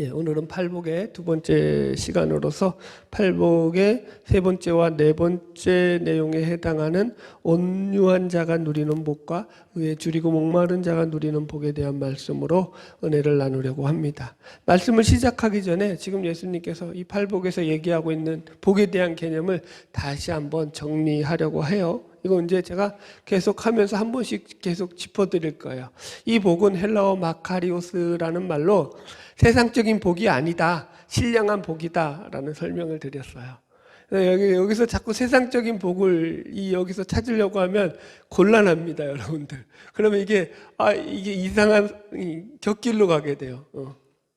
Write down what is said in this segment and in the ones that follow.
예, 오늘은 팔복의 두 번째 시간으로서 팔복의 세 번째와 네 번째 내용에 해당하는 온유한 자가 누리는 복과 의에 줄이고 목마른 자가 누리는 복에 대한 말씀으로 은혜를 나누려고 합니다. 말씀을 시작하기 전에 지금 예수님께서 이 팔복에서 얘기하고 있는 복에 대한 개념을 다시 한번 정리하려고 해요. 이거 이제 제가 계속 하면서 한 번씩 계속 짚어드릴 거예요. 이 복은 헬라어 마카리오스라는 말로 세상적인 복이 아니다, 신령한 복이다 라는 설명을 드렸어요. 여기서 자꾸 세상적인 복을 여기서 찾으려고 하면 곤란합니다, 여러분들. 그러면 이게 이상한 곁길로 가게 돼요.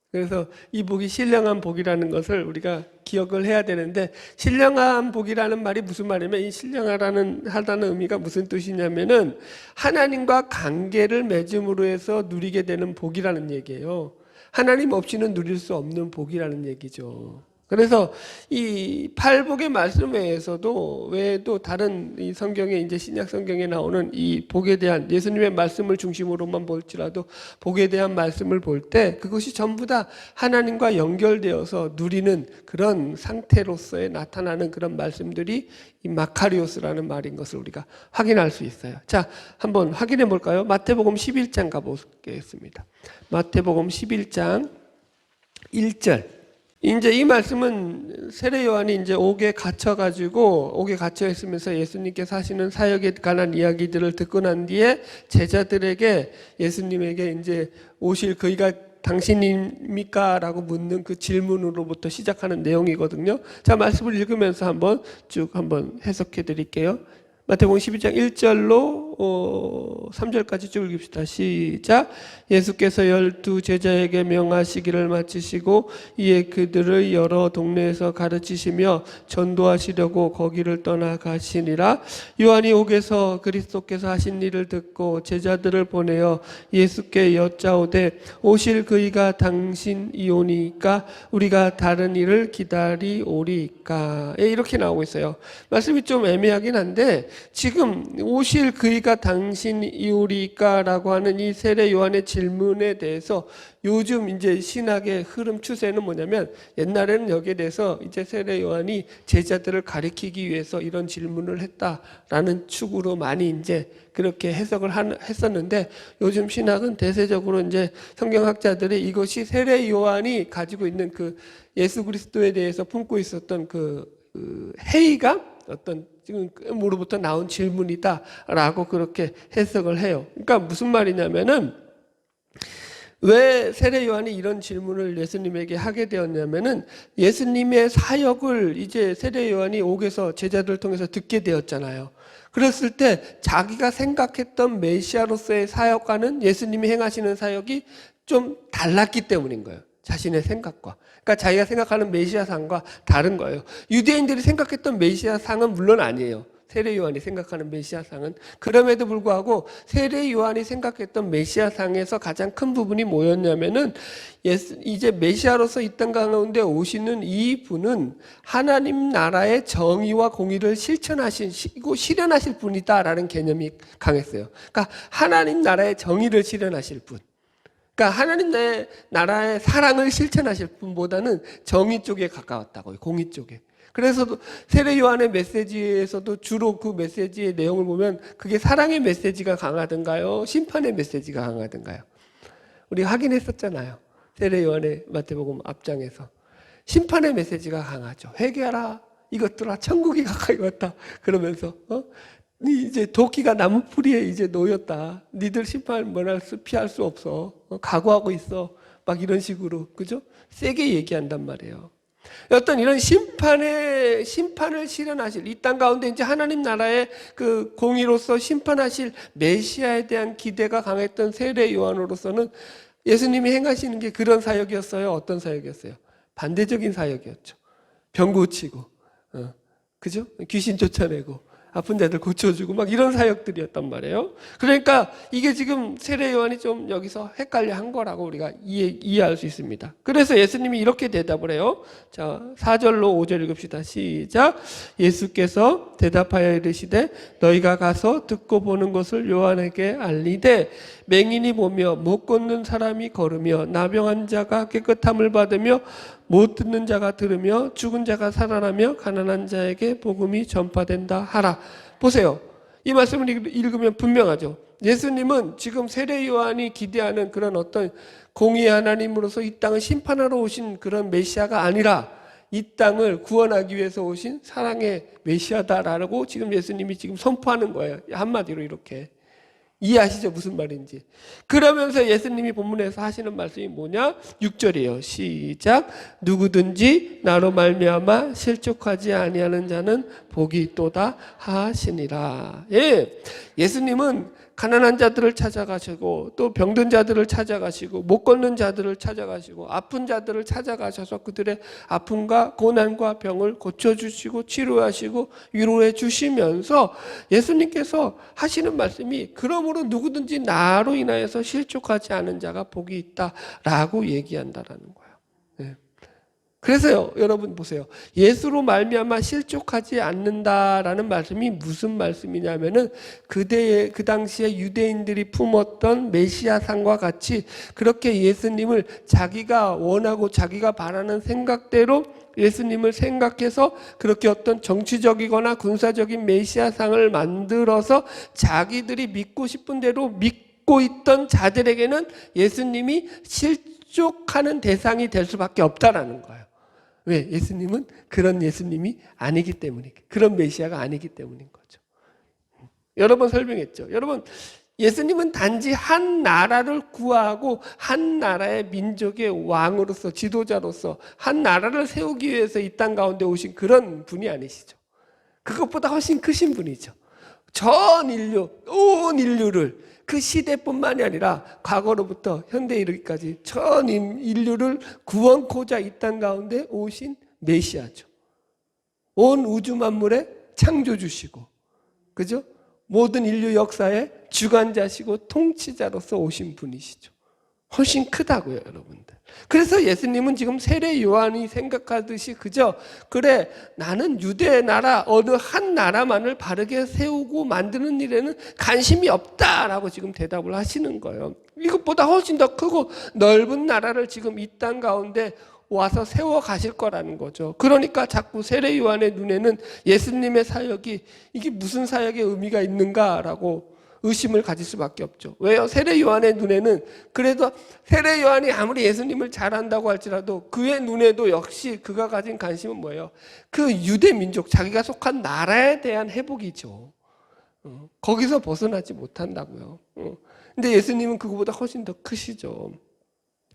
그래서 이 복이 신령한 복이라는 것을 우리가 기억을 해야 되는데, 신령한 복이라는 말이 무슨 말이냐면, 이 신령하다는 의미가 무슨 뜻이냐면은 하나님과 관계를 맺음으로 해서 누리게 되는 복이라는 얘기예요. 하나님 없이는 누릴 수 없는 복이라는 얘기죠. 그래서 이 팔복의 말씀 외에도 다른 이 성경에, 이제 신약 성경에 나오는 이 복에 대한 예수님의 말씀을 중심으로만 볼지라도 복에 대한 말씀을 볼 때 그것이 전부 다 하나님과 연결되어서 누리는 그런 상태로서의 나타나는 그런 말씀들이 이 마카리오스라는 말인 것을 우리가 확인할 수 있어요. 자, 한번 확인해 볼까요? 마태복음 11장 가보겠습니다. 마태복음 11장 1절. 이제 이 말씀은 세례 요한이 이제 옥에 갇혀 있으면서 예수님께서 하시는 사역에 관한 이야기들을 듣고 난 뒤에 제자들에게 예수님에게 이제 오실 그이가 당신입니까? 라고 묻는 그 질문으로부터 시작하는 내용이거든요. 자, 말씀을 읽으면서 한번 해석해 드릴게요. 마태복음 12장 1절로 3절까지 쭉 읽읍시다. 시작. 예수께서 12 제자에게 명하시기를 마치시고 이에 그들을 여러 동네에서 가르치시며 전도하시려고 거기를 떠나가시니라. 요한이 옥에서 그리스도께서 하신 일을 듣고 제자들을 보내어 예수께 여짜오되 오실 그이가 당신이오니까 우리가 다른 일을 기다리오리까. 이렇게 나오고 있어요. 말씀이 좀 애매하긴 한데, 지금 오실 그이가 당신이오리까 라고 하는 이 세례 요한의 질문에 대해서 요즘 이제 신학의 흐름 추세는 뭐냐면, 옛날에는 여기에 대해서 이제 세례 요한이 제자들을 가리키기 위해서 이런 질문을 했다라는 축으로 많이 이제 그렇게 해석을 했었는데, 요즘 신학은 대세적으로 이제 성경학자들이 이것이 세례 요한이 가지고 있는 그 예수 그리스도에 대해서 품고 있었던 그 회의감, 어떤 지금으로부터 나온 질문이다라고 그렇게 해석을 해요. 그러니까 무슨 말이냐면은, 왜 세례 요한이 이런 질문을 예수님에게 하게 되었냐면은, 예수님의 사역을 이제 세례 요한이 옥에서 제자들을 통해서 듣게 되었잖아요. 그랬을 때 자기가 생각했던 메시아로서의 사역과는 예수님이 행하시는 사역이 좀 달랐기 때문인 거예요. 자신의 생각과. 그러니까 자기가 생각하는 메시아상과 다른 거예요. 유대인들이 생각했던 메시아상은 물론 아니에요. 세례 요한이 생각하는 메시아상은. 그럼에도 불구하고 세례 요한이 생각했던 메시아상에서 가장 큰 부분이 뭐였냐면은, 이제 메시아로서 이 땅 가운데 오시는 이 분은 하나님 나라의 정의와 공의를 실천하시고 실현하실 분이다라는 개념이 강했어요. 그러니까 하나님 나라의 정의를 실현하실 분. 그러니까 하나님 나라의 사랑을 실천하실 분보다는 정의 쪽에 가까웠다고요. 공의 쪽에. 그래서 세례 요한의 메시지에서도 주로 그 메시지의 내용을 보면 그게 사랑의 메시지가 강하던가요? 심판의 메시지가 강하던가요? 우리 확인했었잖아요. 세례 요한의 마태복음 앞장에서. 심판의 메시지가 강하죠. 회개하라. 이것들아 천국이 가까이 왔다. 그러면서 이제 도끼가 나무 뿌리에 이제 놓였다. 니들 심판 피할 수 없어. 각오하고 있어. 막 이런 식으로, 그죠? 세게 얘기한단 말이에요. 어떤 이런 심판을 실현하실, 이 땅 가운데 이제 하나님 나라의 그 공의로서 심판하실 메시아에 대한 기대가 강했던 세례 요한으로서는 예수님이 행하시는 게 그런 사역이었어요? 어떤 사역이었어요? 반대적인 사역이었죠. 병 고치고, 그죠? 귀신 쫓아내고, 아픈 자들 고쳐주고 막 이런 사역들이었단 말이에요. 그러니까 이게 지금 세례 요한이 좀 여기서 헷갈려 한 거라고 우리가 이해할 수 있습니다. 그래서 예수님이 이렇게 대답을 해요. 자, 4절로 5절 읽읍시다. 시작. 예수께서 대답하여 이르시되 너희가 가서 듣고 보는 것을 요한에게 알리되 맹인이 보며 못 걷는 사람이 걸으며 나병한 자가 깨끗함을 받으며 못 듣는 자가 들으며 죽은 자가 살아나며 가난한 자에게 복음이 전파된다 하라. 보세요. 이 말씀을 읽으면 분명하죠. 예수님은 지금 세례 요한이 기대하는 그런 어떤 공의의 하나님으로서 이 땅을 심판하러 오신 그런 메시아가 아니라 이 땅을 구원하기 위해서 오신 사랑의 메시아다라고 지금 예수님이 지금 선포하는 거예요. 한마디로 이렇게. 이해하시죠? 무슨 말인지. 그러면서 예수님이 본문에서 하시는 말씀이 뭐냐? 6절이에요. 시작. 누구든지 나로 말미암아 실족하지 아니하는 자는 복이 있도다 하시니라. 예. 예수님은 가난한 자들을 찾아가시고 또 병든 자들을 찾아가시고 못 걷는 자들을 찾아가시고 아픈 자들을 찾아가셔서 그들의 아픔과 고난과 병을 고쳐주시고 치료하시고 위로해 주시면서 예수님께서 하시는 말씀이 그러므로 누구든지 나로 인하여서 실족하지 않은 자가 복이 있다라고 얘기한다라는 거예요. 네. 그래서요, 여러분 보세요. 예수로 말미암아 실족하지 않는다라는 말씀이 무슨 말씀이냐면은 그 당시에 유대인들이 품었던 메시아상과 같이 그렇게 예수님을 자기가 원하고 자기가 바라는 생각대로 예수님을 생각해서 그렇게 어떤 정치적이거나 군사적인 메시아상을 만들어서 자기들이 믿고 싶은 대로 믿고 있던 자들에게는 예수님이 실족하는 대상이 될 수밖에 없다라는 거예요. 왜? 예수님은 그런 예수님이 아니기 때문에, 그런 메시아가 아니기 때문인 거죠. 여러 번 설명했죠. 여러분, 예수님은 단지 한 나라를 구하고 한 나라의 민족의 왕으로서 지도자로서 한 나라를 세우기 위해서 이 땅 가운데 오신 그런 분이 아니시죠. 그것보다 훨씬 크신 분이죠. 전 인류, 온 인류를 그 시대뿐만이 아니라 과거로부터 현대에 이르기까지 전 인류를 구원코자 이 땅 가운데 오신 메시아죠. 온 우주 만물의 창조주시고, 그죠? 모든 인류 역사의 주관자시고 통치자로서 오신 분이시죠. 훨씬 크다고요, 여러분들. 그래서 예수님은 지금 세례 요한이 생각하듯이 그저 그래 나는 유대 나라 어느 한 나라만을 바르게 세우고 만드는 일에는 관심이 없다라고 지금 대답을 하시는 거예요. 이것보다 훨씬 더 크고 넓은 나라를 지금 이 땅 가운데 와서 세워 가실 거라는 거죠. 그러니까 자꾸 세례 요한의 눈에는 예수님의 사역이 이게 무슨 사역의 의미가 있는가라고 의심을 가질 수밖에 없죠. 왜요? 세례 요한의 눈에는 그래도 세례 요한이 아무리 예수님을 잘한다고 할지라도 그의 눈에도 역시 그가 가진 관심은 뭐예요? 그 유대 민족, 자기가 속한 나라에 대한 회복이죠. 거기서 벗어나지 못한다고요. 근데 예수님은 그거보다 훨씬 더 크시죠.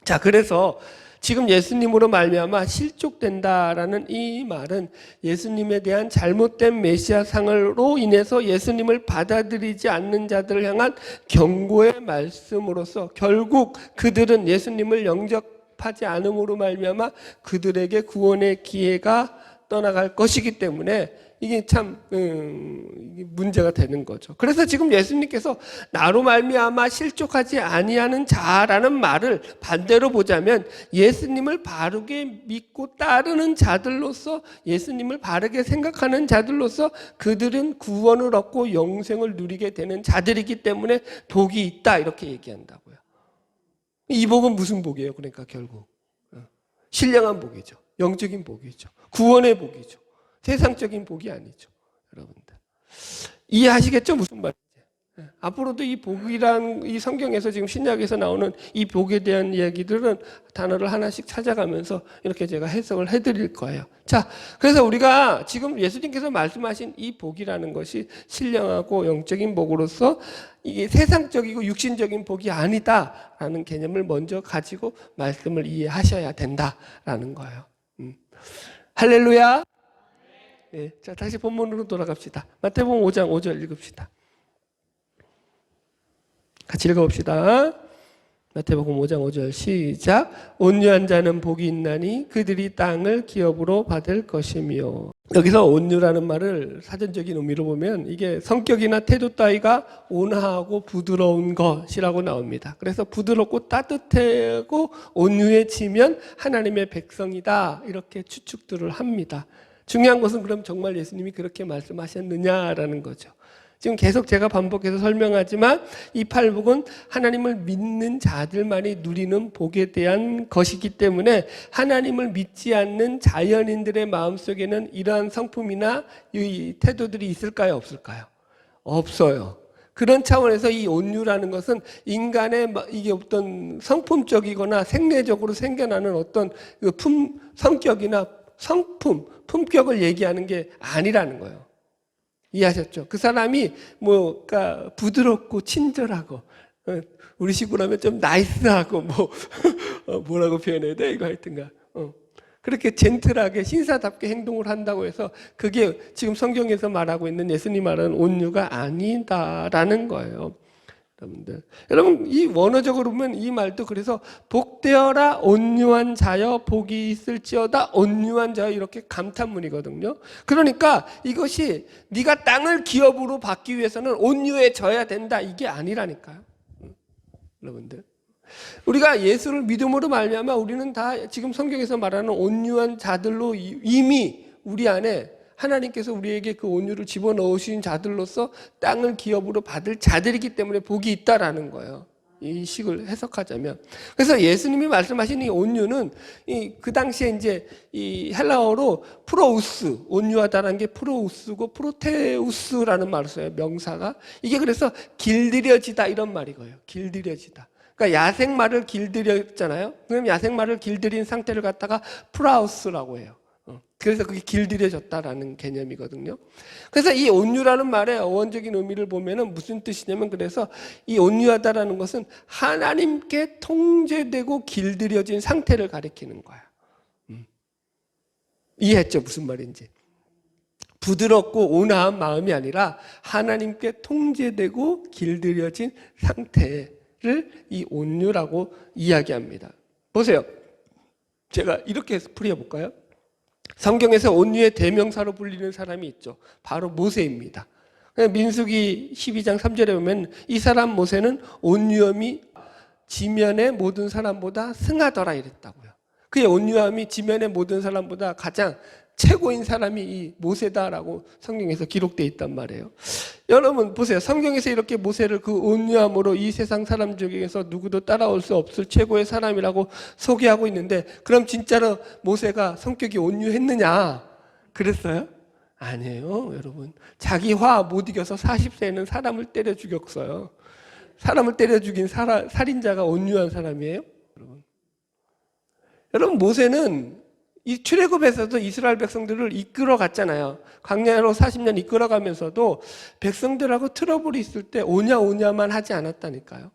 자, 그래서 지금 예수님으로 말미암아 실족된다라는 이 말은 예수님에 대한 잘못된 메시아상으로 인해서 예수님을 받아들이지 않는 자들을 향한 경고의 말씀으로서 결국 그들은 예수님을 영접하지 않음으로 말미암아 그들에게 구원의 기회가 떠나갈 것이기 때문에 이게 참 이게 문제가 되는 거죠. 그래서 지금 예수님께서 나로 말미암아 실족하지 아니하는 자라는 말을 반대로 보자면 예수님을 바르게 믿고 따르는 자들로서 예수님을 바르게 생각하는 자들로서 그들은 구원을 얻고 영생을 누리게 되는 자들이기 때문에 복이 있다 이렇게 얘기한다고요. 이 복은 무슨 복이에요? 그러니까 결국 신령한 복이죠. 영적인 복이죠. 구원의 복이죠. 세상적인 복이 아니죠. 여러분들 이해하시겠죠? 무슨 말인지. 앞으로도 이 복이란 이 성경에서 지금 신약에서 나오는 이 복에 대한 이야기들은 단어를 하나씩 찾아가면서 이렇게 제가 해석을 해드릴 거예요. 자, 그래서 우리가 지금 예수님께서 말씀하신 이 복이라는 것이 신령하고 영적인 복으로서 이게 세상적이고 육신적인 복이 아니다라는 개념을 먼저 가지고 말씀을 이해하셔야 된다라는 거예요. 할렐루야. 네, 자, 다시 본문으로 돌아갑시다. 마태복음 5장 5절 읽읍시다. 같이 읽어봅시다. 마태복음 5장 5절 시작. 온유한 자는 복이 있나니 그들이 땅을 기업으로 받을 것이며. 여기서 온유라는 말을 사전적인 의미로 보면 이게 성격이나 태도 따위가 온화하고 부드러운 것이라고 나옵니다. 그래서 부드럽고 따뜻하고 온유해지면 하나님의 백성이다 이렇게 추측들을 합니다. 중요한 것은 그럼 정말 예수님이 그렇게 말씀하셨느냐라는 거죠. 지금 계속 제가 반복해서 설명하지만 이 팔복은 하나님을 믿는 자들만이 누리는 복에 대한 것이기 때문에 하나님을 믿지 않는 자연인들의 마음속에는 이러한 성품이나 이 태도들이 있을까요? 없을까요? 없어요. 그런 차원에서 이 온유라는 것은 인간의 이게 어떤 성품적이거나 생리적으로 생겨나는 어떤 성격이나 품격을 얘기하는 게 아니라는 거예요. 이해하셨죠? 그 사람이 그러니까 부드럽고 친절하고, 우리 식으로 하면 좀 나이스하고, 뭐라고 표현해야 돼? 이거 하여튼가. 그렇게 젠틀하게 신사답게 행동을 한다고 해서 그게 지금 성경에서 말하고 있는 예수님 말하는 온유가 아니다라는 거예요. 여러분, 이 원어적으로 보면 이 말도 그래서 복되어라 온유한 자여 복이 있을지어다 온유한 자여 이렇게 감탄문이거든요. 그러니까 이것이 네가 땅을 기업으로 받기 위해서는 온유해져야 된다 이게 아니라니까요. 여러분들, 우리가 예수를 믿음으로 말미암아 우리는 다 지금 성경에서 말하는 온유한 자들로 이미 우리 안에 하나님께서 우리에게 그 온유를 집어넣으신 자들로서 땅을 기업으로 받을 자들이기 때문에 복이 있다라는 거예요. 이 식을 해석하자면. 그래서 예수님이 말씀하신 이 온유는 그 당시에 이제 이 헬라어로 프로우스, 온유하다라는 게 프로우스고 프로테우스라는 말을 써요. 명사가. 이게 그래서 길들여지다 이런 말이고요. 길들여지다. 그러니까 야생마를 길들였잖아요. 그럼 야생마를 길들인 상태를 갖다가 프라우스라고 해요. 그래서 그게 길들여졌다라는 개념이거든요. 그래서 이 온유라는 말의 어원적인 의미를 보면은 무슨 뜻이냐면, 그래서 이 온유하다라는 것은 하나님께 통제되고 길들여진 상태를 가리키는 거야. 이해했죠? 무슨 말인지. 부드럽고 온화한 마음이 아니라 하나님께 통제되고 길들여진 상태를 이 온유라고 이야기합니다. 보세요. 제가 이렇게 풀이해볼까요? 성경에서 온유의 대명사로 불리는 사람이 있죠. 바로 모세입니다. 민수기 12장 3절에 보면 이 사람 모세는 온유함이 지면의 모든 사람보다 승하더라 이랬다고요. 그의 온유함이 지면의 모든 사람보다 가장 최고인 사람이 이 모세다라고 성경에서 기록되어 있단 말이에요. 여러분 보세요. 성경에서 이렇게 모세를 그 온유함으로 이 세상 사람 중에서 누구도 따라올 수 없을 최고의 사람이라고 소개하고 있는데, 그럼 진짜로 모세가 성격이 온유했느냐? 그랬어요? 아니에요, 여러분. 자기 화 못 이겨서 40세에는 사람을 때려 죽였어요. 사람을 때려 죽인 살인자가 온유한 사람이에요? 여러분 모세는 이 출애굽에서도 이스라엘 백성들을 이끌어 갔잖아요. 광야로 40년 이끌어 가면서도 백성들하고 트러블이 있을 때 오냐만 하지 않았다니까요.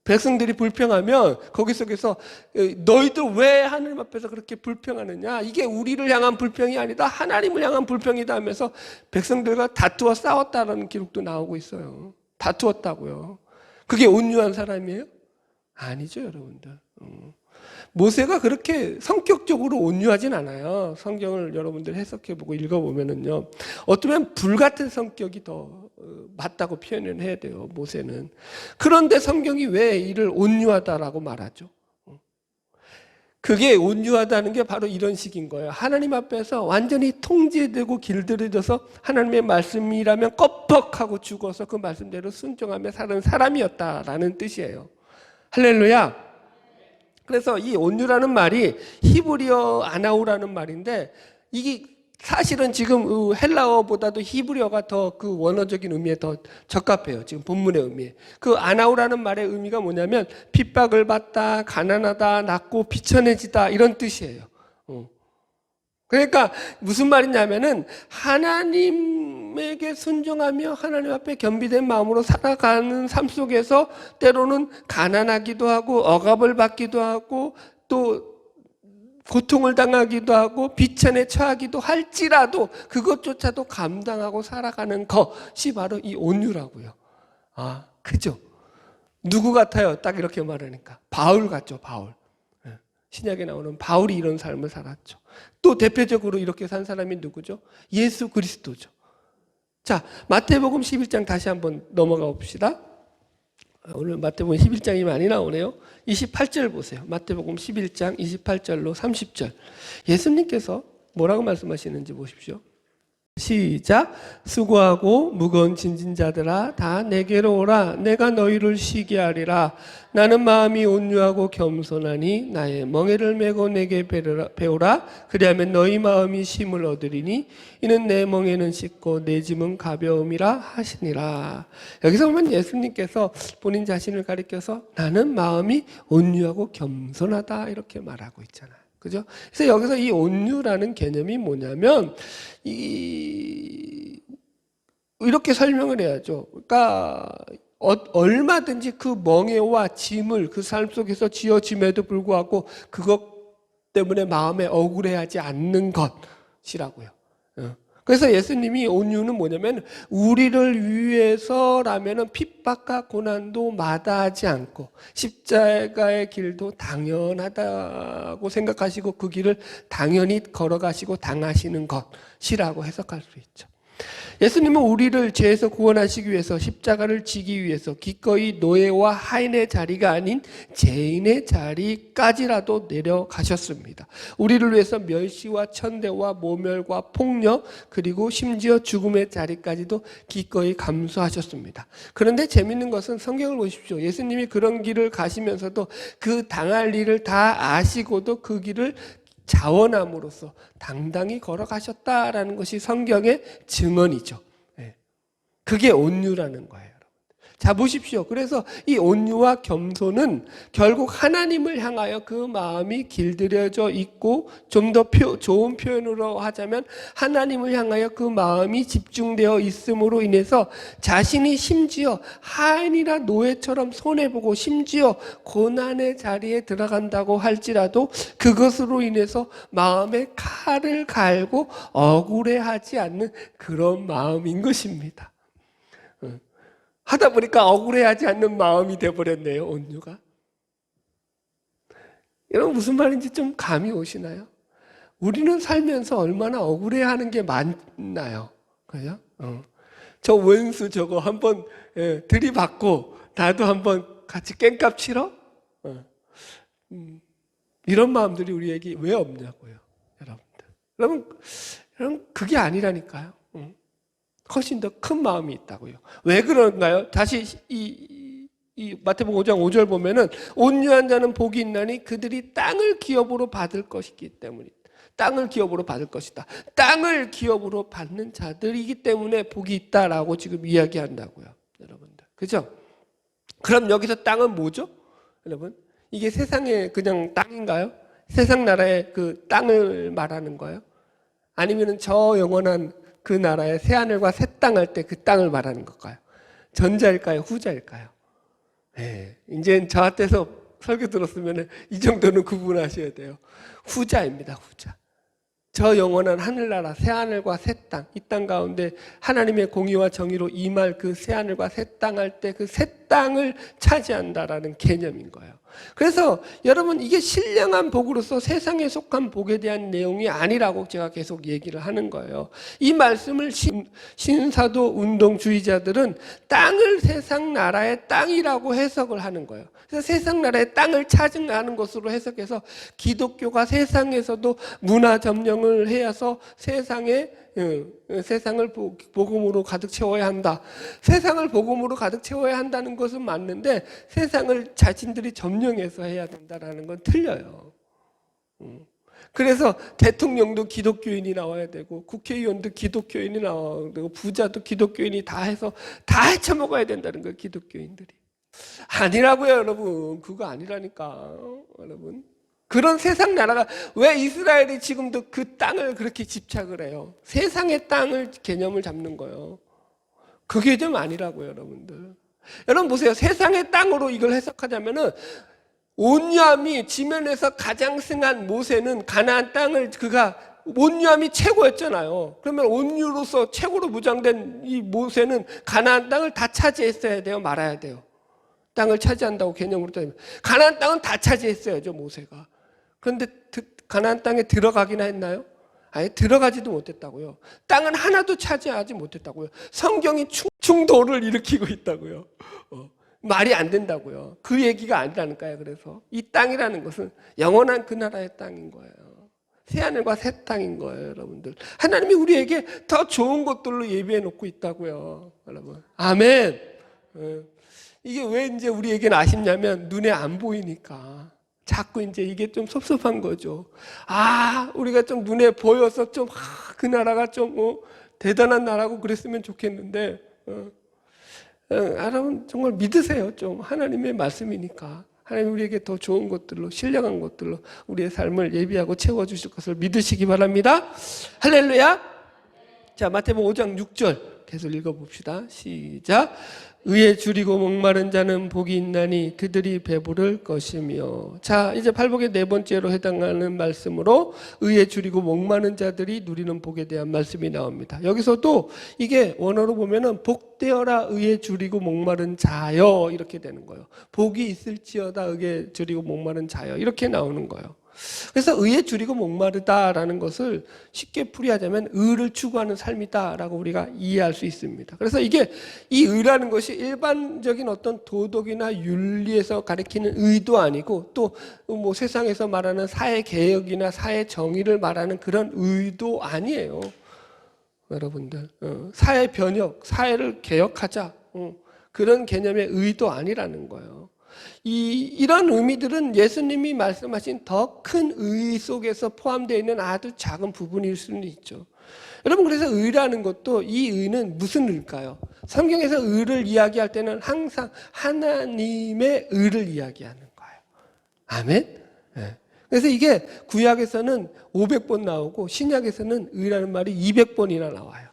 백성들이 불평하면 거기 속에서 너희들 왜 하나님 앞에서 그렇게 불평하느냐, 이게 우리를 향한 불평이 아니다 하나님을 향한 불평이다 하면서 백성들과 다투어 싸웠다는 기록도 나오고 있어요. 다투었다고요. 그게 온유한 사람이에요? 아니죠, 여러분들. 모세가 그렇게 성격적으로 온유하진 않아요. 성경을 여러분들 해석해보고 읽어보면은요, 어쩌면 불같은 성격이 더 맞다고 표현을 해야 돼요, 모세는. 그런데 성경이 왜 이를 온유하다라고 말하죠? 그게 온유하다는 게 바로 이런 식인 거예요. 하나님 앞에서 완전히 통제되고 길들여져서 하나님의 말씀이라면 껍벅하고 죽어서 그 말씀대로 순종하며 사는 사람이었다라는 뜻이에요. 할렐루야. 그래서 이 온유라는 말이 히브리어 아나우라는 말인데, 이게 사실은 지금 헬라어보다도 히브리어가 더 그 원어적인 의미에 더 적합해요. 지금 본문의 의미에. 그 아나우라는 말의 의미가 뭐냐면 핍박을 받다, 가난하다, 낮고 비천해지다 이런 뜻이에요. 그러니까 무슨 말이냐면은 하나님에게 순종하며 하나님 앞에 겸비된 마음으로 살아가는 삶 속에서 때로는 가난하기도 하고 억압을 받기도 하고 또 고통을 당하기도 하고 비천에 처하기도 할지라도 그것조차도 감당하고 살아가는 것이 바로 이 온유라고요. 아, 그죠? 누구 같아요? 딱 이렇게 말하니까 바울 같죠, 바울. 신약에 나오는 바울이 이런 삶을 살았죠. 또 대표적으로 이렇게 산 사람이 누구죠? 예수 그리스도죠. 자, 마태복음 11장 다시 한번 넘어가 봅시다. 오늘 마태복음 11장이 많이 나오네요. 28절 보세요. 마태복음 11장 28절로 30절. 예수님께서 뭐라고 말씀하시는지 보십시오. 시작. 수고하고 무거운 짐진 자들아 다 내게로 오라. 내가 너희를 쉬게 하리라. 나는 마음이 온유하고 겸손하니 나의 멍에를 메고 내게 배우라. 그리하면 너희 마음이 쉼을 얻으리니 이는 내 멍에는 쉽고 내 짐은 가벼움이라 하시니라. 여기서 보면 예수님께서 본인 자신을 가리켜서 나는 마음이 온유하고 겸손하다 이렇게 말하고 있잖아요. 그죠? 그래서 여기서 이 온유라는 개념이 뭐냐면 이렇게 설명을 해야죠. 그러니까 얼마든지 그 멍에와 짐을 그 삶 속에서 지어짐에도 불구하고 그것 때문에 마음에 억울해하지 않는 것이라고요. 그래서 예수님이 온유는 뭐냐면 우리를 위해서라면은 핍박과 고난도 마다하지 않고 십자가의 길도 당연하다고 생각하시고 그 길을 당연히 걸어가시고 당하시는 것이라고 해석할 수 있죠. 예수님은 우리를 죄에서 구원하시기 위해서 십자가를 지기 위해서 기꺼이 노예와 하인의 자리가 아닌 죄인의 자리까지라도 내려가셨습니다. 우리를 위해서 멸시와 천대와 모멸과 폭력 그리고 심지어 죽음의 자리까지도 기꺼이 감수하셨습니다. 그런데 재밌는 것은 성경을 보십시오. 예수님이 그런 길을 가시면서도 그 당할 일을 다 아시고도 그 길을 자원함으로써 당당히 걸어가셨다라는 것이 성경의 증언이죠. 그게 온유라는 거예요. 자, 보십시오. 그래서 이 온유와 겸손은 결국 하나님을 향하여 그 마음이 길들여져 있고 좀 더 좋은 표현으로 하자면 하나님을 향하여 그 마음이 집중되어 있음으로 인해서 자신이 심지어 하인이나 노예처럼 손해보고 심지어 고난의 자리에 들어간다고 할지라도 그것으로 인해서 마음에 칼을 갈고 억울해하지 않는 그런 마음인 것입니다. 하다 보니까 억울해하지 않는 마음이 돼버렸네요, 온유가. 여러분 무슨 말인지 좀 감이 오시나요? 우리는 살면서 얼마나 억울해하는 게 많나요? 그죠? 저 원수 저거 한번 들이받고 나도 한번 같이 깽값 치러? 이런 마음들이 우리에게 왜 없냐고요, 여러분들. 여러분 그게 아니라니까요. 훨씬 더 큰 마음이 있다고요. 왜 그런가요? 다시 이 마태복음 5장 5절 보면은 온유한 자는 복이 있나니 그들이 땅을 기업으로 받을 것이기 때문이다. 땅을 기업으로 받을 것이다. 땅을 기업으로 받는 자들이기 때문에 복이 있다라고 지금 이야기한다고요, 여러분들. 그죠? 그럼 여기서 땅은 뭐죠? 여러분, 이게 세상의 그냥 땅인가요? 세상 나라의 그 땅을 말하는 거예요? 아니면은 저 영원한 그 나라의 새하늘과 새 땅 할 때 그 땅을 말하는 걸까요? 전자일까요? 후자일까요? 네, 이제 저한테서 설교 들었으면 이 정도는 구분하셔야 돼요. 후자입니다, 후자. 저 영원한 하늘나라, 새하늘과 새 땅, 이 땅 가운데 하나님의 공의와 정의로 임할 그 새하늘과 새 땅 할 때 그 새 땅을 차지한다라는 개념인 거예요. 그래서 여러분 이게 신령한 복으로서 세상에 속한 복에 대한 내용이 아니라고 제가 계속 얘기를 하는 거예요. 이 말씀을 신사도 운동주의자들은 땅을 세상 나라의 땅이라고 해석을 하는 거예요. 그래서 세상 나라의 땅을 차지하는 것으로 해석해서 기독교가 세상에서도 문화 점령을 해서 세상을 복음으로 가득 채워야 한다. 세상을 복음으로 가득 채워야 한다는 것은 맞는데 세상을 자신들이 점령해서 해야 된다는 건 틀려요. 그래서 대통령도 기독교인이 나와야 되고 국회의원도 기독교인이 나와야 되고 부자도 기독교인이 다 해서 다 헤쳐먹어야 된다는 거예요, 기독교인들이. 아니라고요, 여러분. 그거 아니라니까, 여러분. 그런 세상 나라가 왜 이스라엘이 지금도 그 땅을 그렇게 집착을 해요? 세상의 땅을 개념을 잡는 거예요. 그게 좀 아니라고요, 여러분들. 여러분 보세요. 세상의 땅으로 이걸 해석하자면은 온유함이 지면에서 가장 승한 모세는 가나안 땅을 그가 온유함이 최고였잖아요. 그러면 온유로서 최고로 무장된 이 모세는 가나안 땅을 다 차지했어야 돼요, 말아야 돼요. 땅을 차지한다고 개념으로 따지면 가나안 땅은 다 차지했어야죠, 모세가. 그런데 가나안 땅에 들어가기나 했나요? 아예 들어가지도 못했다고요. 땅은 하나도 차지하지 못했다고요. 성경이 충돌을 일으키고 있다고요. 말이 안 된다고요. 그 얘기가 아니라니까요. 그래서 이 땅이라는 것은 영원한 그 나라의 땅인 거예요. 새 하늘과 새 땅인 거예요, 여러분들. 하나님이 우리에게 더 좋은 것들로 예비해 놓고 있다고요, 여러분. 아멘. 이게 왜 이제 우리에게는 아쉽냐면 눈에 안 보이니까 자꾸 이제 이게 좀 섭섭한 거죠. 우리가 좀 눈에 보여서 좀 그 나라가 좀 대단한 나라고 그랬으면 좋겠는데, 여러분 정말 믿으세요. 좀 하나님의 말씀이니까. 하나님 우리에게 더 좋은 것들로, 신령한 것들로 우리의 삶을 예비하고 채워주실 것을 믿으시기 바랍니다. 할렐루야. 자, 마태복음 5장 6절 계속 읽어봅시다. 시작. 의에 줄이고 목마른 자는 복이 있나니 그들이 배부를 것이며. 자, 이제 팔복의 네 번째로 해당하는 말씀으로 의에 줄이고 목마른 자들이 누리는 복에 대한 말씀이 나옵니다. 여기서도 이게 원어로 보면은 복되어라 의에 줄이고 목마른 자여 이렇게 되는 거예요. 복이 있을지어다 의에 줄이고 목마른 자여 이렇게 나오는 거예요. 그래서 의에 줄이고 목마르다라는 것을 쉽게 풀이하자면 의를 추구하는 삶이다라고 우리가 이해할 수 있습니다. 그래서 이게 이 의라는 것이 일반적인 어떤 도덕이나 윤리에서 가리키는 의도 아니고 또 뭐 세상에서 말하는 사회 개혁이나 사회 정의를 말하는 그런 의도 아니에요. 여러분들 사회 변혁, 사회를 개혁하자 그런 개념의 의도 아니라는 거예요. 이런 의미들은 예수님이 말씀하신 더 큰 의 속에서 포함되어 있는 아주 작은 부분일 수는 있죠. 여러분, 그래서 의라는 것도 이 의는 무슨 의일까요? 성경에서 의를 이야기할 때는 항상 하나님의 의를 이야기하는 거예요. 아멘? 네. 그래서 이게 구약에서는 500번 나오고 신약에서는 의라는 말이 200번이나 나와요.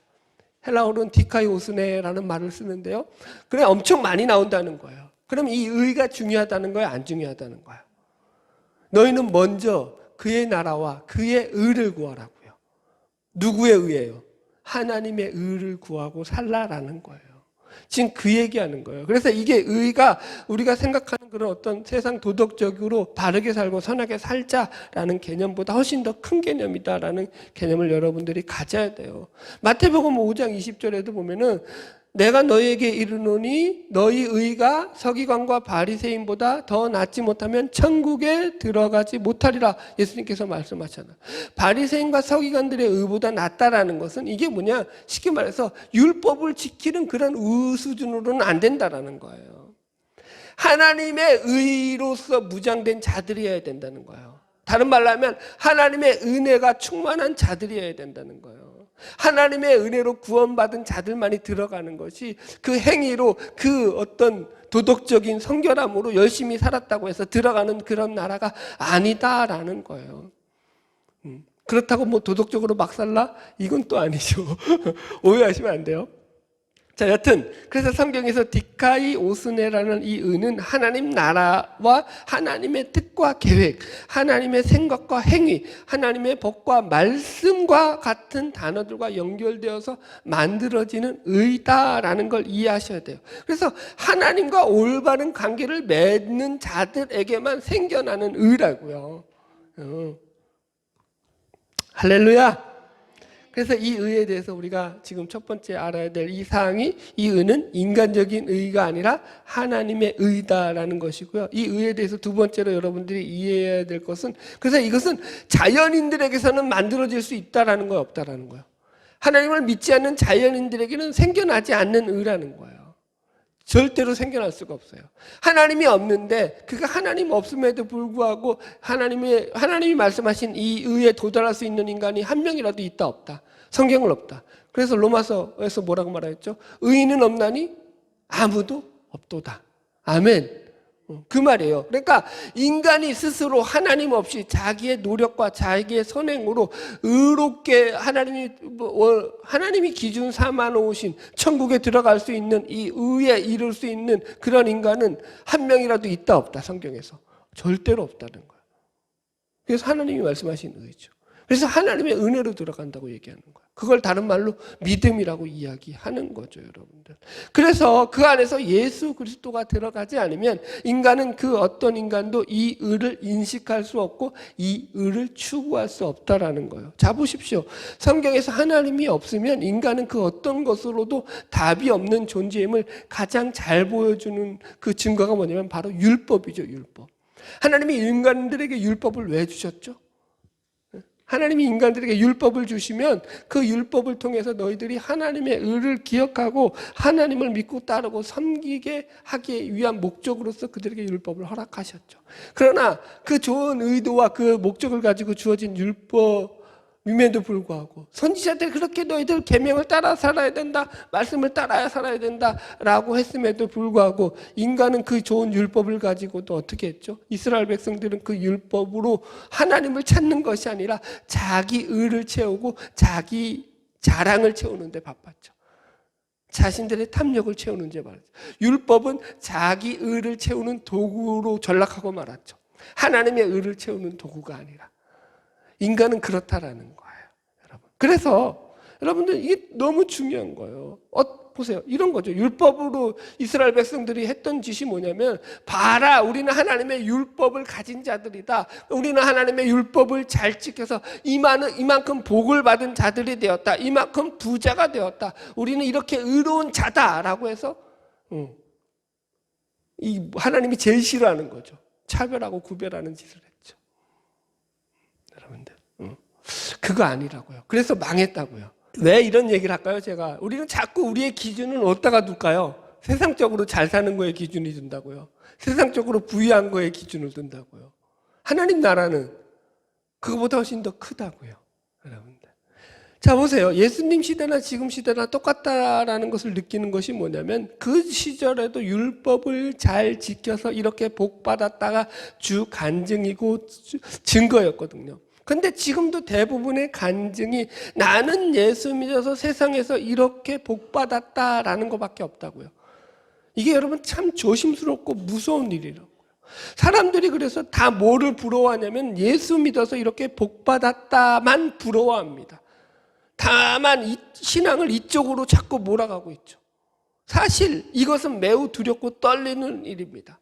헬라어로는 디카이오스네라는 말을 쓰는데요. 그래 엄청 많이 나온다는 거예요. 그럼 이 의가 중요하다는 거야, 안 중요하다는 거야? 너희는 먼저 그의 나라와 그의 의를 구하라고요. 누구의 의예요? 하나님의 의를 구하고 살라라는 거예요. 지금 그 얘기하는 거예요. 그래서 이게 의가 우리가 생각하는 그런 어떤 세상 도덕적으로 바르게 살고 선하게 살자라는 개념보다 훨씬 더 큰 개념이다라는 개념을 여러분들이 가져야 돼요. 마태복음 5장 20절에도 보면은 내가 너희에게 이르노니 너희 의가 서기관과 바리새인보다 더 낫지 못하면 천국에 들어가지 못하리라 예수님께서 말씀하셨잖아요. 바리새인과 서기관들의 의보다 낫다라는 것은 이게 뭐냐, 쉽게 말해서 율법을 지키는 그런 의 수준으로는 안 된다라는 거예요. 하나님의 의로서 무장된 자들이어야 된다는 거예요. 다른 말로 하면 하나님의 은혜가 충만한 자들이어야 된다는 거예요. 하나님의 은혜로 구원받은 자들만이 들어가는 것이 그 행위로 그 어떤 도덕적인 성결함으로 열심히 살았다고 해서 들어가는 그런 나라가 아니다라는 거예요. 그렇다고 뭐 도덕적으로 막 살라? 이건 또 아니죠. 오해하시면 안 돼요. 자, 여튼 그래서 성경에서 디카이오스네라는 이 의는 하나님 나라와 하나님의 뜻과 계획, 하나님의 생각과 행위, 하나님의 법과 말씀과 같은 단어들과 연결되어서 만들어지는 의다라는 걸 이해하셔야 돼요. 그래서 하나님과 올바른 관계를 맺는 자들에게만 생겨나는 의라고요. 할렐루야. 그래서 이 의에 대해서 우리가 지금 첫 번째 알아야 될 이 사항이, 이 의는 인간적인 의가 아니라 하나님의 의다라는 것이고요. 이 의에 대해서 두 번째로 여러분들이 이해해야 될 것은, 그래서 이것은 자연인들에게서는 만들어질 수 있다라는 거예요, 없다라는 거예요. 하나님을 믿지 않는 자연인들에게는 생겨나지 않는 의라는 거예요. 절대로 생겨날 수가 없어요. 하나님이 없는데, 그가 하나님 없음에도 불구하고 하나님이 말씀하신 이 의에 도달할 수 있는 인간이 한 명이라도 있다 없다? 성경은 없다. 그래서 로마서에서 뭐라고 말하였죠? 의인은 없나니 아무도 없도다. 아멘. 그 말이에요. 그러니까 인간이 스스로 하나님 없이 자기의 노력과 자기의 선행으로 의롭게 하나님이 기준 삼아 놓으신 천국에 들어갈 수 있는 이 의에 이룰 수 있는 그런 인간은 한 명이라도 있다 없다? 성경에서 절대로 없다는 거예요. 그래서 하나님이 말씀하신 의죠. 그래서 하나님의 은혜로 들어간다고 얘기하는 거예요. 그걸 다른 말로 믿음이라고 이야기하는 거죠, 여러분들. 그래서 그 안에서 예수 그리스도가 들어가지 않으면 인간은 그 어떤 인간도 이 의를 인식할 수 없고 이 의를 추구할 수 없다라는 거예요. 자, 보십시오. 성경에서 하나님이 없으면 인간은 그 어떤 것으로도 답이 없는 존재임을 가장 잘 보여주는 그 증거가 뭐냐면 바로 율법이죠, 율법. 하나님이 인간들에게 율법을 왜 주셨죠? 하나님이 인간들에게 율법을 주시면 그 율법을 통해서 너희들이 하나님의 의를 기억하고 하나님을 믿고 따르고 섬기게 하기 위한 목적으로서 그들에게 율법을 허락하셨죠. 그러나 그 좋은 의도와 그 목적을 가지고 주어진 율법임에도 불구하고 선지자들이 그렇게 너희들 계명을 따라 살아야 된다, 말씀을 따라야 살아야 된다라고 했음에도 불구하고 인간은 그 좋은 율법을 가지고도 어떻게 했죠? 이스라엘 백성들은 그 율법으로 하나님을 찾는 것이 아니라 자기 의를 채우고 자기 자랑을 채우는 데 바빴죠. 자신들의 탐욕을 채우는 데 말이죠. 율법은 자기 의를 채우는 도구로 전락하고 말았죠. 하나님의 의를 채우는 도구가 아니라. 인간은 그렇다라는 거예요, 여러분. 그래서 여러분들 이게 너무 중요한 거예요. 보세요. 이런 거죠. 율법으로 이스라엘 백성들이 했던 짓이 뭐냐면, 봐라, 우리는 하나님의 율법을 가진 자들이다. 우리는 하나님의 율법을 잘 지켜서 이만큼 복을 받은 자들이 되었다. 이만큼 부자가 되었다. 우리는 이렇게 의로운 자다라고 해서 이 하나님이 제일 싫어하는 거죠. 차별하고 구별하는 짓을 했죠. 여러분들, 그거 아니라고요. 그래서 망했다고요. 왜 이런 얘기를 할까요? 우리는 자꾸 우리의 기준은 어디다가 둘까요? 세상적으로 잘 사는 거에 기준이 둔다고요. 세상적으로 부유한 거에 기준을 둔다고요. 하나님 나라는 그거보다 훨씬 더 크다고요, 여러분들. 자, 보세요. 예수님 시대나 지금 시대나 똑같다라는 것을 느끼는 것이 뭐냐면, 그 시절에도 율법을 잘 지켜서 이렇게 복 받았다가 주 간증이고 증거였거든요. 근데 지금도 대부분의 간증이 나는 예수 믿어서 세상에서 이렇게 복 받았다라는 것밖에 없다고요. 이게 여러분 참 조심스럽고 무서운 일이라고요. 사람들이 그래서 다 뭐를 부러워하냐면 예수 믿어서 이렇게 복 받았다만 부러워합니다. 다만 이 신앙을 이쪽으로 자꾸 몰아가고 있죠. 사실 이것은 매우 두렵고 떨리는 일입니다.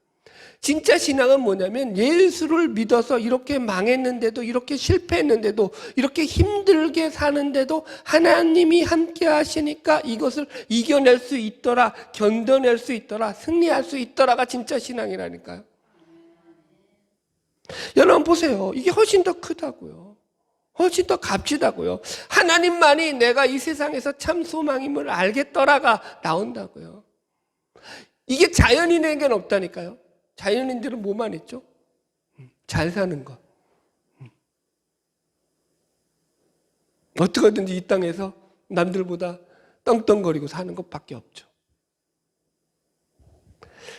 진짜 신앙은 뭐냐면 예수를 믿어서 이렇게 망했는데도, 이렇게 실패했는데도, 이렇게 힘들게 사는데도 하나님이 함께 하시니까 이것을 이겨낼 수 있더라, 견뎌낼 수 있더라, 승리할 수 있더라가 진짜 신앙이라니까요. 여러분 보세요. 이게 훨씬 더 크다고요. 훨씬 더 값지다고요. 하나님만이 내가 이 세상에서 참 소망임을 알겠더라가 나온다고요. 이게 자연인에게는 없다니까요. 자연인들은 뭐만 있죠? 잘 사는 것. 어떻게든지 이 땅에서 남들보다 떵떵거리고 사는 것밖에 없죠.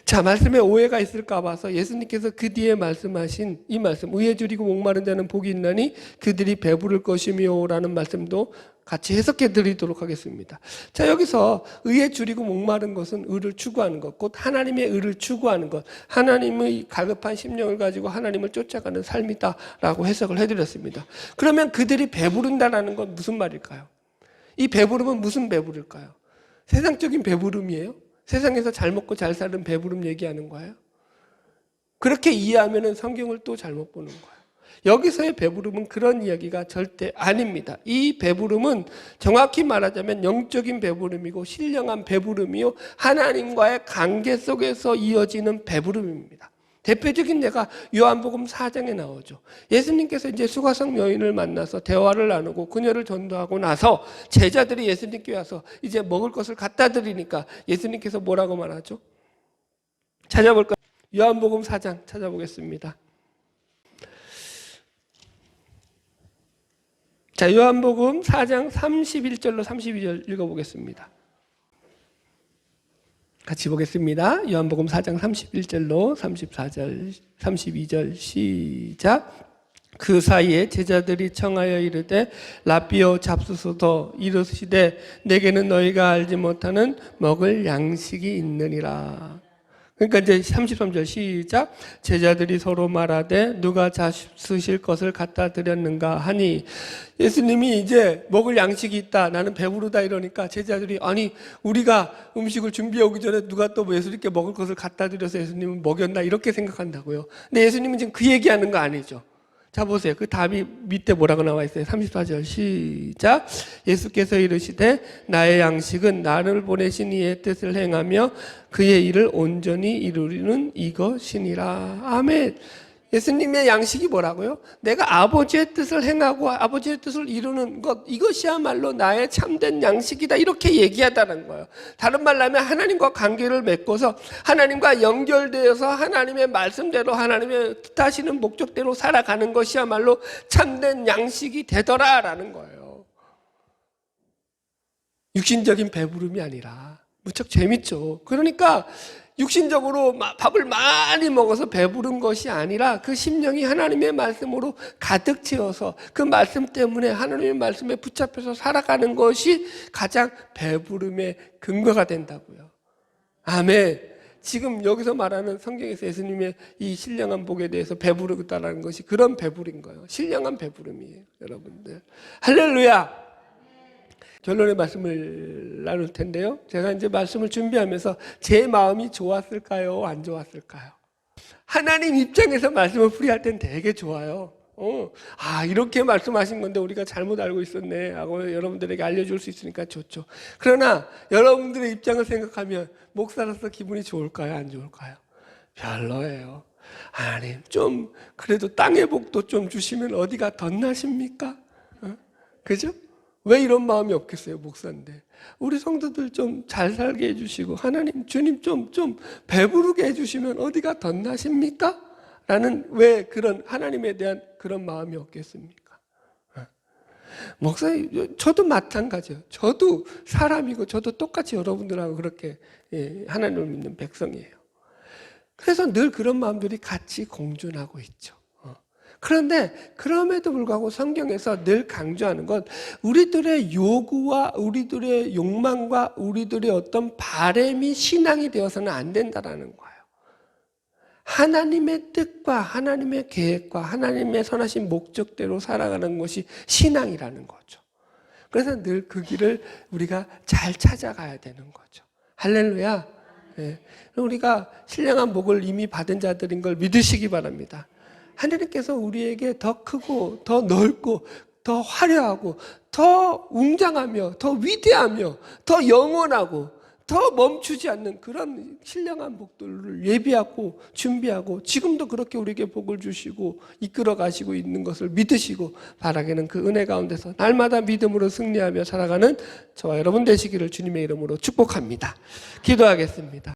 자, 말씀에 오해가 있을까 봐서 예수님께서 그 뒤에 말씀하신 이 말씀, 의에 줄이고 목마른 자는 복이 있나니 그들이 배부를 것이며 라는 말씀도 같이 해석해 드리도록 하겠습니다. 자, 여기서 의에 줄이고 목마른 것은 의를 추구하는 것, 곧 하나님의 의를 추구하는 것, 하나님의 갈급한 심령을 가지고 하나님을 쫓아가는 삶이다라고 해석을 해드렸습니다. 그러면 그들이 배부른다라는 건 무슨 말일까요? 이 배부름은 무슨 배부를까요? 세상적인 배부름이에요? 세상에서 잘 먹고 잘 사는 배부름 얘기하는 거예요? 그렇게 이해하면 성경을 또 잘못 보는 거예요. 여기서의 배부름은 그런 이야기가 절대 아닙니다. 이 배부름은 정확히 말하자면 영적인 배부름이고 신령한 배부름이요, 하나님과의 관계 속에서 이어지는 배부름입니다. 대표적인 예가 요한복음 4장에 나오죠. 예수님께서 이제 수가성 여인을 만나서 대화를 나누고 그녀를 전도하고 나서 제자들이 예수님께 와서 이제 먹을 것을 갖다 드리니까 예수님께서 뭐라고 말하죠? 찾아볼까요? 요한복음 4장 찾아보겠습니다. 자, 요한복음 4장 31절로 32절 읽어보겠습니다. 같이 보겠습니다. 요한복음 4장 31절로 34절, 32절 시작. 그 사이에 제자들이 청하여 이르되 라삐어 잡수소서, 이르시되 내게는 너희가 알지 못하는 먹을 양식이 있느니라. 그러니까 이제 33절 시작. 제자들이 서로 말하되 누가 잡수실 것을 갖다 드렸는가 하니, 예수님이 이제 먹을 양식이 있다, 나는 배부르다 이러니까 제자들이 아니 우리가 음식을 준비해 오기 전에 누가 또 예수님께 먹을 것을 갖다 드려서 예수님은 먹였나 이렇게 생각한다고요. 근데 예수님은 지금 그 얘기하는 거 아니죠. 자, 보세요. 그 답이 밑에 뭐라고 나와 있어요? 34절 시작. 예수께서 이르시되 나의 양식은 나를 보내신 이의 뜻을 행하며 그의 일을 온전히 이루리는 이것이니라. 아멘. 예수님의 양식이 뭐라고요? 내가 아버지의 뜻을 행하고 아버지의 뜻을 이루는 것, 이것이야말로 나의 참된 양식이다, 이렇게 얘기하다는 거예요. 다른 말로 하면 하나님과 관계를 맺고서 하나님과 연결되어서 하나님의 말씀대로 하나님의 뜻하시는 목적대로 살아가는 것이야말로 참된 양식이 되더라라는 거예요. 육신적인 배부름이 아니라. 무척 재밌죠. 그러니까 육신적으로 밥을 많이 먹어서 배부른 것이 아니라 그 심령이 하나님의 말씀으로 가득 채워서 그 말씀 때문에 하나님의 말씀에 붙잡혀서 살아가는 것이 가장 배부름의 근거가 된다고요. 아멘. 지금 여기서 말하는 성경에서 예수님의 이 신령한 복에 대해서 배부르다라는 것이 그런 배부른 거예요. 신령한 배부름이에요, 여러분들. 할렐루야. 결론의 말씀을 나눌 텐데요. 제가 이제 말씀을 준비하면서 제 마음이 좋았을까요? 안 좋았을까요? 하나님 입장에서 말씀을 풀이할 땐 되게 좋아요. 이렇게 말씀하신 건데 우리가 잘못 알고 있었네 하고 여러분들에게 알려줄 수 있으니까 좋죠. 그러나 여러분들의 입장을 생각하면 목사로서 기분이 좋을까요? 안 좋을까요? 별로예요. 하나님 좀 그래도 땅의 복도 좀 주시면 어디가 덧나십니까? 그죠? 왜 이런 마음이 없겠어요, 목사인데. 우리 성도들 좀 잘 살게 해주시고 하나님 주님 좀 배부르게 해주시면 어디가 덧나십니까? 라는 왜 그런 하나님에 대한 그런 마음이 없겠습니까? 목사님, 저도 마찬가지예요. 저도 사람이고 저도 똑같이 여러분들하고 그렇게 하나님을 믿는 백성이에요. 그래서 늘 그런 마음들이 같이 공존하고 있죠. 그런데 그럼에도 불구하고 성경에서 늘 강조하는 건 우리들의 요구와 우리들의 욕망과 우리들의 어떤 바램이 신앙이 되어서는 안 된다라는 거예요. 하나님의 뜻과 하나님의 계획과 하나님의 선하신 목적대로 살아가는 것이 신앙이라는 거죠. 그래서 늘 그 길을 우리가 잘 찾아가야 되는 거죠. 할렐루야. 네. 우리가 신령한 복을 이미 받은 자들인 걸 믿으시기 바랍니다. 하나님께서 우리에게 더 크고 더 넓고 더 화려하고 더 웅장하며 더 위대하며 더 영원하고 더 멈추지 않는 그런 신령한 복들을 예비하고 준비하고 지금도 그렇게 우리에게 복을 주시고 이끌어 가시고 있는 것을 믿으시고 바라기는 그 은혜 가운데서 날마다 믿음으로 승리하며 살아가는 저와 여러분 되시기를 주님의 이름으로 축복합니다. 기도하겠습니다.